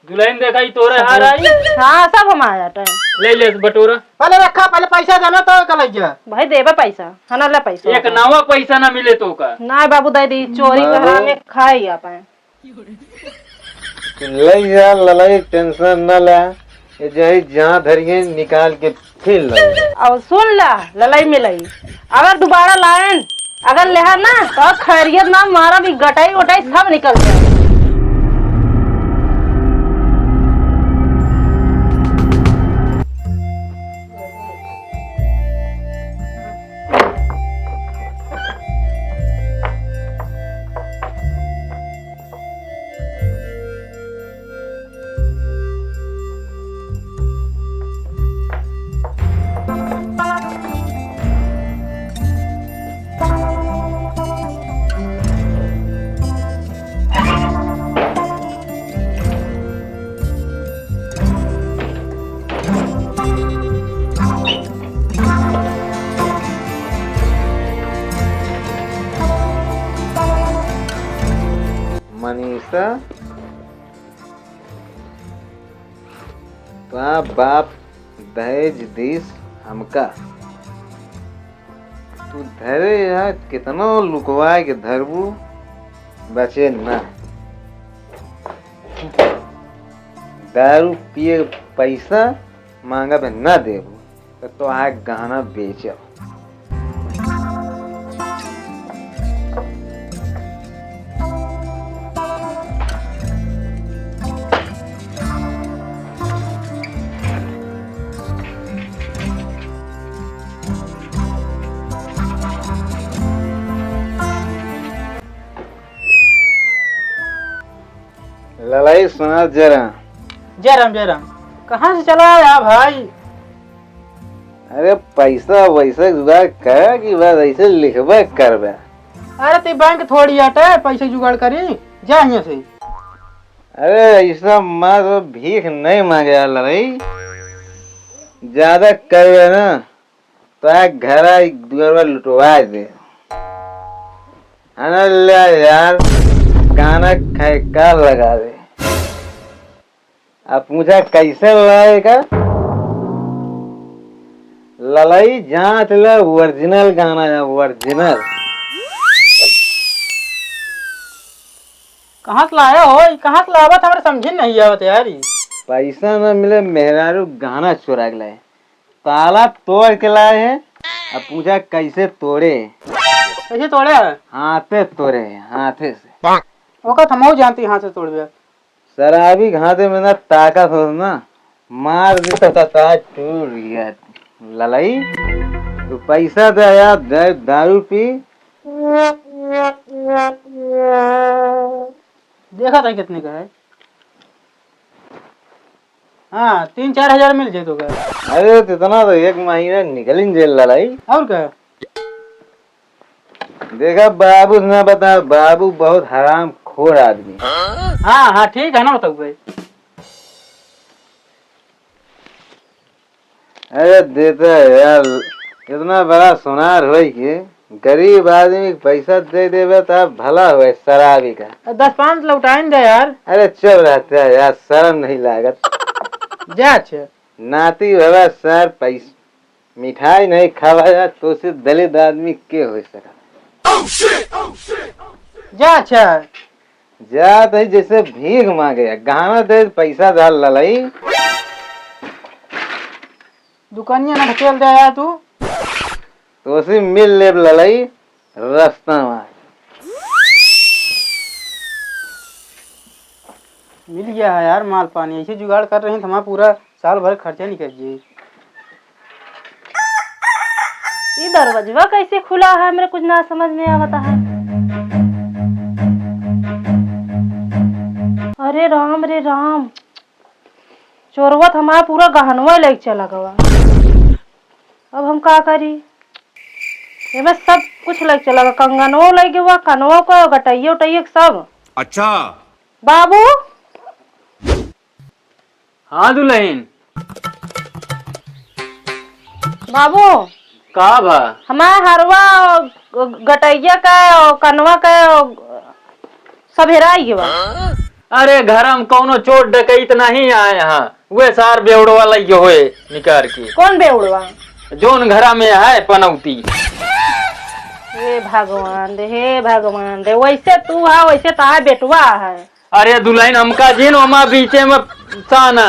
दुल्हन देखा ही तोरे हार आई। हाँ सब हमारा टाइम। ले ले बटोरा। पहले रखा, पहले पैसा देना तो कलैया। भाई देबे पैसा हना ले पैसा। एक नवा पैसा ना मिले तो का। ना बाबू दे दी चोरी करा में खाई आपे। ले जा ललाई टेंशन न ले, ये जही जहाँ धरिए निकाल के फिर लो। अब सुन ला ललाई मिलाई, अगर दोबारा लाइन अगर लेहा ना तो खैरियत ना मारा भी गटाई उटाई सब निकल जाए। मनीषा, बाप दहेज दीस हमका, तू धरे यहाँ कितना लुकवाए के धरबू बचे ना। दारू पिए पैसा मांगा पे ना देबू तो आ गहना बेचो। ललाई सुना जरा। जयराम जयराम, कहाँ से चला आया भाई? अरे पैसा वैसा जुगाड़ कर कि बस ऐसे लिखबे करबे। अरे ते बैंक थोड़ी हटे पैसे जुगाड़ करी, जा यहाँ से। अरे ऐसा मत भीख नहीं मांगे लड़ाई, ज्यादा करबे ना तो घर दुआर लुटवा दे। यार गाना खाए का लगा दे। अब पूछा कैसे लगाएगा? ललाई जांच ले, ओरिजिनल गाना है, ओरिजिनल। कहाँ से लाया हो? कहाँ से लावा था? हमारे समझे नहीं आवत यार। पैसा न मिले मेहरारू गाना चुरा के लाए, ताला तोड़ के लाए हैं। अब पूछा कैसे तोड़े? कैसे तोड़े? हाथे तोड़े, हाथे से। ओका थमाओ जानती हाथ से तोड़ दिया। शराबी हाथे में ना ताकत हो ना, मार देता था टूट गया। ललाई तो पैसा दे यार, दारू पी। देखा था कितने का है? हाँ 3-4 हजार मिल जाए तो क्या? अरे इतना तो एक महीना निकल जेल ललाई। और क्या? देखा बाबू ना बता, बाबू बहुत हराम खोर आदमी। हाँ हाँ ठीक है ना, बताओ भाई। अरे देता है यार, इतना बड़ा सुनार हो के गरीब आदमी के पैसा दे देवे तो भला हुए शराबी का। 10-5 लौटाइन दे यार। अरे चुप रहता है यार, शर्म नहीं लागत। जा अच्छे नाती बाबा सर पैसा मिठाई नहीं खावा तो से दलित आदमी के हो सका। जा अच्छा जा तो जैसे भीख मांगे, गहना दे पैसा डाल ललाई। दुकानिया ना ढकेल दे यार तू। तो उसे मिल ले ललाई रास्ता में। मिल गया है यार माल पानी, ऐसे जुगाड़ कर रहे हैं तो हमारा पूरा साल भर खर्चा निकल जाए। ये दरवाजा कैसे खुला है? मेरे कुछ ना समझ में आता है। अरे राम रे राम, चोरवा हमारा पूरा गहनवा लेके चला गवा। अब हम का करी? ये में सब कुछ लेके चला गया, कंगनवा ले गया, कनवा का गटैया उटैया सब। अच्छा बाबू। हाँ दुल्हन। बाबू का बा? हमारा हरवा गटैया का और कनवा का सब हेरा गया। अरे घर हम कौनो चोर डकैत नहीं आए यहाँ, वे सार बेवड़ो वाला ये होए निकार के कौन बेउड़वा? जोन घरा में है पनौती। हे भगवान रे, हे भगवान रे, वैसे तू है वैसे तारा बेटवा है। अरे दुल्हन हमका जिन ओमा बीचे में साना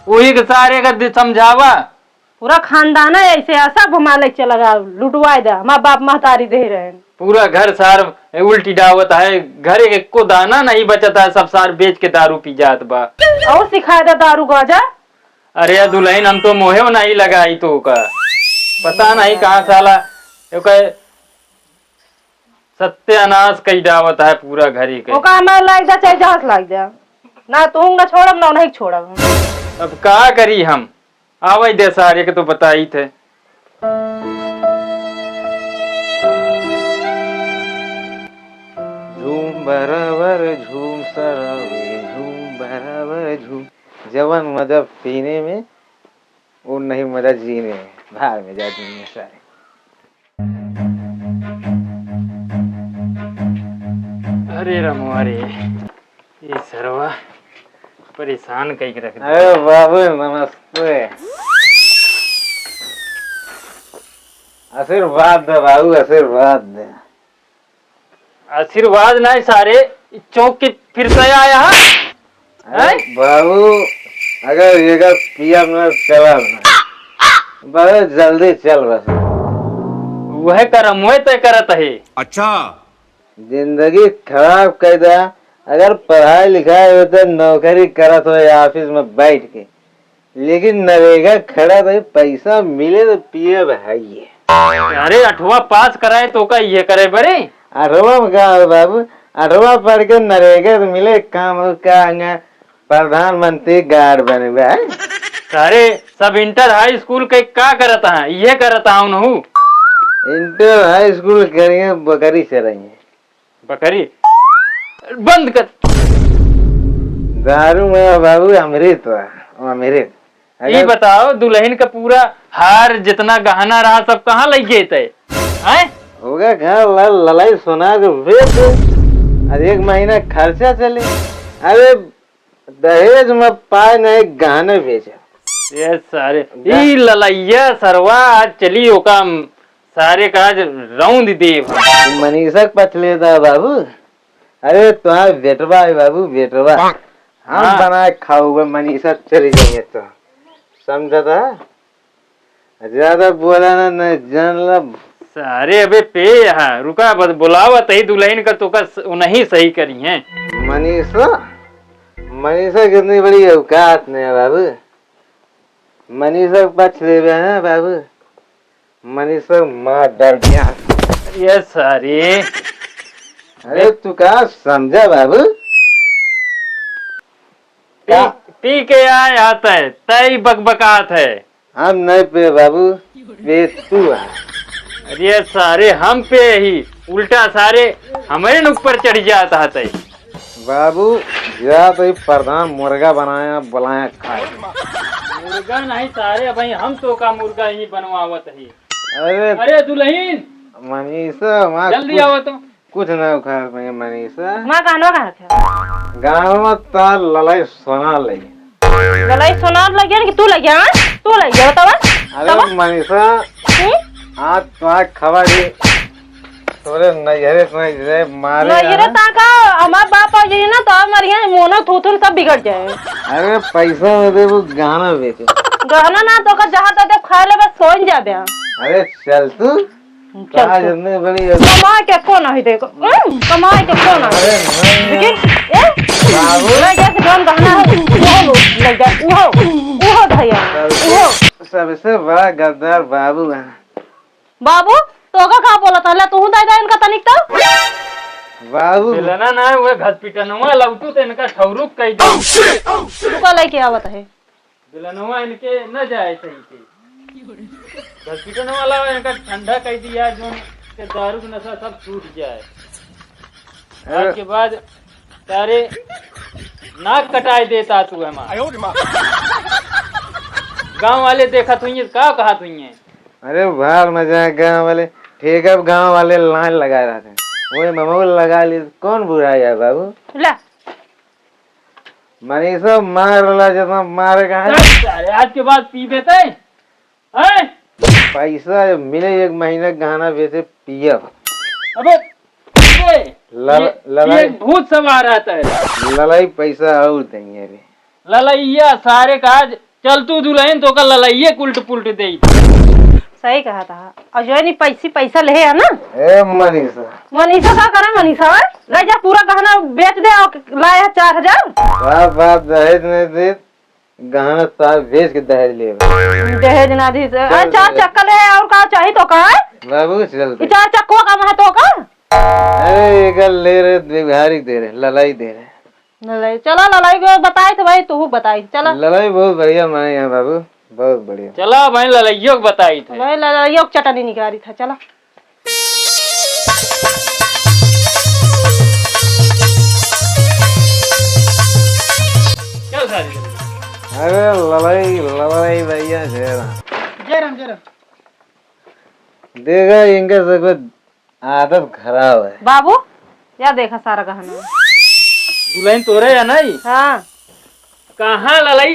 वही के सारे का समझावा। पूरा खानदान है ऐसे सब हमारे चला लुटवाए दे, हमारा बाप महतारी दे रहे हैं। पूरा घर सार उल्टी डावत है, घर को दाना नहीं बचता है, सब सार बेच के दारू पी जात बा। और सिखाए दे दारू गाजा। अरे दुल्हन हम तो मोहे नहीं लगाई तो का पता नहीं कहाँ साला सत्यानाश कई डावत है पूरा घर ही के। ओका हमारे लाग जा चाहे जहां लाग जा, ना तू ना छोड़ब ना नहीं छोड़ब। अब का करी हम आवे दे सारे के तो बताई थे। झूम बराबर झूम सरावे झूम बराबर झूम। जवन मजा पीने में वो नहीं मजा जीने में, बाहर में जा दुनिया सारे। अरे रमुआ रे ये सरवा परेशान कई के रख दे। अरे बाबू नमस्ते। आशीर्वाद दे बाबू, आशीर्वाद दे। आशीर्वाद नहीं सारे चौक के फिर से आया है। अरे बाबू अगर ये का पिया में चला ना बहुत जल्दी चल बस। वह करम वह तय करत है। अच्छा जिंदगी खराब कर दे। अगर पढ़ाई लिखाई हो तो नौकरी करत हो ऑफिस में बैठ के, लेकिन नरेगा खड़ा तो पैसा मिले तो पिए भाई। अरे 8वां पास कराए तो का ये करे बरे। 8वां में कहा बाबू, 8वां पढ़ के नरेगा तो मिले काम का प्रधानमंत्री गार्ड बने भाई। सारे सब इंटर हाई स्कूल के का करता है, ये करता हूँ नहू। इंटर हाई स्कूल करेंगे बकरी चरेंगे। बकरी बंद कर। दारू में बाबू अमृत अमृत। ये बताओ दुल्हन का पूरा हार जितना गहना रहा सब कहाँ लग गए थे? होगा घर ललाई सोना के बेच, अरे 1 महीना खर्चा चले। अरे दहेज में पाए नहीं गहने बेचे। ये सारे ई ललैया सरवा आज चली ओका सारे का रौंद दे। मनीषा पछ लेता बाबू। अरे तुम्हारा बेटवा है बाबू, बेटवा हम बना खाओगे मनीषा चली जाएंगे तो समझा था। ज्यादा बोला ना न जान ला सारे अबे पे यहाँ रुका बस बुलावा तही दुल्हन का तो का नहीं सही करी है। मनीषा मनीषा कितनी बड़ी औकात नहीं है बाबू। मनीषा पछ ले हैं बाबू। मनीषा माँ डर गया। ये सारे अरे तू क्या समझा बाबू? पी के आए आता है तय बकबकात है। हम नहीं पे बाबू, पे तू है। अरे सारे हम पे ही उल्टा सारे हमारे नुक पर चढ़ जाता है। बाबू या तो प्रधान मुर्गा बनाया बुलाया खाए। मुर्गा नहीं सारे भाई हम तो का मुर्गा ही बनवावत है। अरे अरे दुल्हन मनीषा माँ जल्दी आओ तो। कुछ ना उखाड़ पाएंगे मनीषा। माँ गानवा कहाँ रखे? गाँव में तार ललाई सोना लगी। ललाई सोनार लग गया कि तू लग गया? तू लग गया बतावा। अरे मनीषा आज तुम्हारा खबर ही तोरे नजरे तुम्हें मारे नजरे ताका हमार बाप आ जाए ना तो हमारे यहाँ मोना थूथुर सब बिगड़ जाए। अरे पैसा में दे वो गाना बेचे। गहना ना तो का जहाँ तक खा ले बस सोन जाबे। अरे चल तू कहाँ जितनी बड़ी कमाए के कौन है देखो, कमाए के कौन है लेकिन बाबू ना जैसे गम गहना है वो लग जाए वो भैया वो सबसे बड़ा गद्दार बाबू है। बाबू तो का बोला था तू दे दे इनका तनिक तो बाबू मिलना ना वो घसपिटनवा लौटू तो इनका ठौरुक कई दो। तू का लेके आवत है बिलनवा इनके न जाए सही के घसपिटन वाला इनका ठंडा कई दिया जो के दारू का नशा सब छूट जाए। आज के बाद तारे नाक कटाए देता तू है माँ। गांव वाले देखा तुझे का कहा तुझे? अरे बाहर मजा गाँव वाले ठीक है, गाँव वाले लाइन लगा रहे थे वही मामूल लगा ली कौन बुरा है बाबू? ला मनीषा मार रहा जितना मारेगा है। अरे आज के बाद पी देते हैं? पैसा मिले 1 महीना गहना बेचे पिया अबे ये ललाई भूत सवार आता है। ललाई पैसा और देंगे अभी। ललैया सारे काज चल तू दुल्हन तो का ललैये उल्ट पुल्ट दे। सही कहा था। और जो है नी पैसा ले है ना। ए मनीषा मनीषा का करे मनीषा ले जा पूरा गहना बेच दे और लाया 4000। बाप दहेज नहीं दे गहना सार बेच के दहेज ले दहेज ना दी से 4 चक्का ले और का चाहिए तो का बाबू चलते 4 चक्कों का मैं तो का। अरे एक ले रहे बिहारी दे रहे ललाई दे रहे ललाई चला ललाई को बताए तो भाई तू बताई चला। ललाई बहुत बढ़िया माने यहाँ बाबू बहुत बढ़िया। चला भाई ललैयो को बताई थे भाई ललाइयों की चटनी निकाली था चला। चल सारी अरे ललाई ललाई भैया जय राम देखा इनका सब आदत खराब है। बाबू या देखा सारा गहना। दुल्हन तोरे या नहीं हाँ कहाँ ललई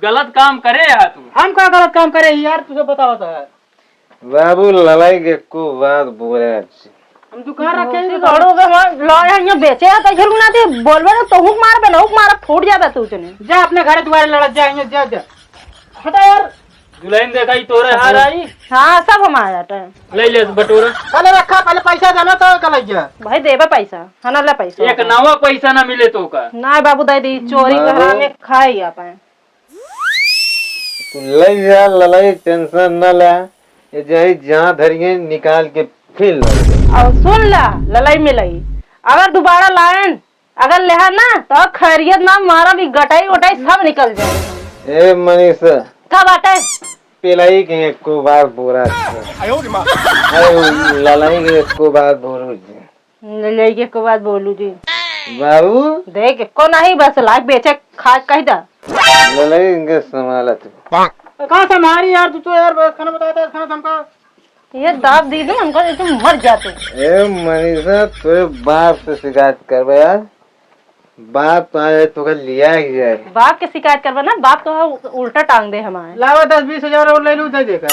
गलत काम करे या तू? हम क्या गलत काम करे यार, तुझे बताओ तो है। बाबू ललाई के को बात बोले अच्छी हम दुकान रखे हैं बड़ो के हम लाया यहाँ बेचे है तो झलू ना दे बोलबे ना तो हुक मार बे ना हुक मार फूट जाबे तू चने। जा अपने घर दुआरे लड़त जाएंगे जा जा हटा यार। दुल्हन देखा ही तोरे हार आई हाँ सब हम आ जाते हैं। ले ले बटोरा पहले रखा पहले पैसा देना तो कल जा भाई देबे पैसा हना ले पैसा एक नवा पैसा ना मिले तो का ना बाबू दे दी चोरी करा में खाई आ पाए। तू ले जा ललाई टेंशन न ले ये जही जहाँ धरिए निकाल के फिर और सुन ला ललाई मिलाई अगर दोबारा लाइन अगर लेहा ना तो खैरियत ना मारा भी गटाई वटाई सब निकल जाए। ए मनीषा का बाटे पिलाई के को बात बोरा अरे ललाई के को बात बोलू जी ललाई के बाद बोलू जी बाबू देख को नहीं बस लाइक बेचे खा कह दा ललाई इनके संभाला तू कहाँ से हमारी यार, तू तो यार खाना बताता है खाना हमका ये दाब दी दे हमको तुम मर जाते। ए मनीषा तेरे बाप से शिकायत करबे यार, बाप तो आए तो कर लिया ही जाए। बाप के शिकायत करवा ना बाप तो उल्टा टांग दे हमारे लावा 10-20 हजार और ले लू दे देखा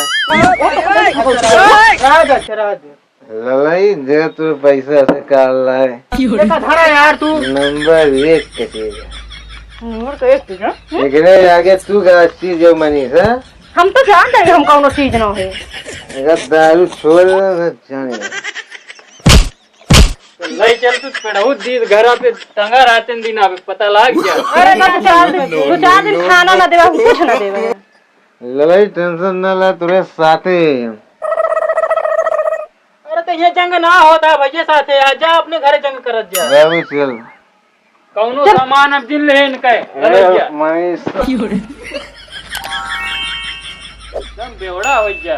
ललाई दे तू पैसा से काल लाए धरा यार तू नंबर 1 कटेगा नंबर तो एक चीज है। एकरे आगे तू का चीज है मनीषा हम तो जानते हैं हम कौन चीज ना है। अगर दारू छोड़ जाने नहीं चल तू पेड़हू दी घर पे टंगा रहते दिन अभी पता लग गया। अरे ना तो 4 दिन खाना ना देवा कुछ ना देवा। ललाई टेंशन न ला तुरे साथे। अरे तो ये जंग ना होता भैया साथे आ जा अपने घर जंग करत जा। बाबू चल कौनो सामान अब दिन लेन के मनीषा एकदम बेवड़ा हो जा।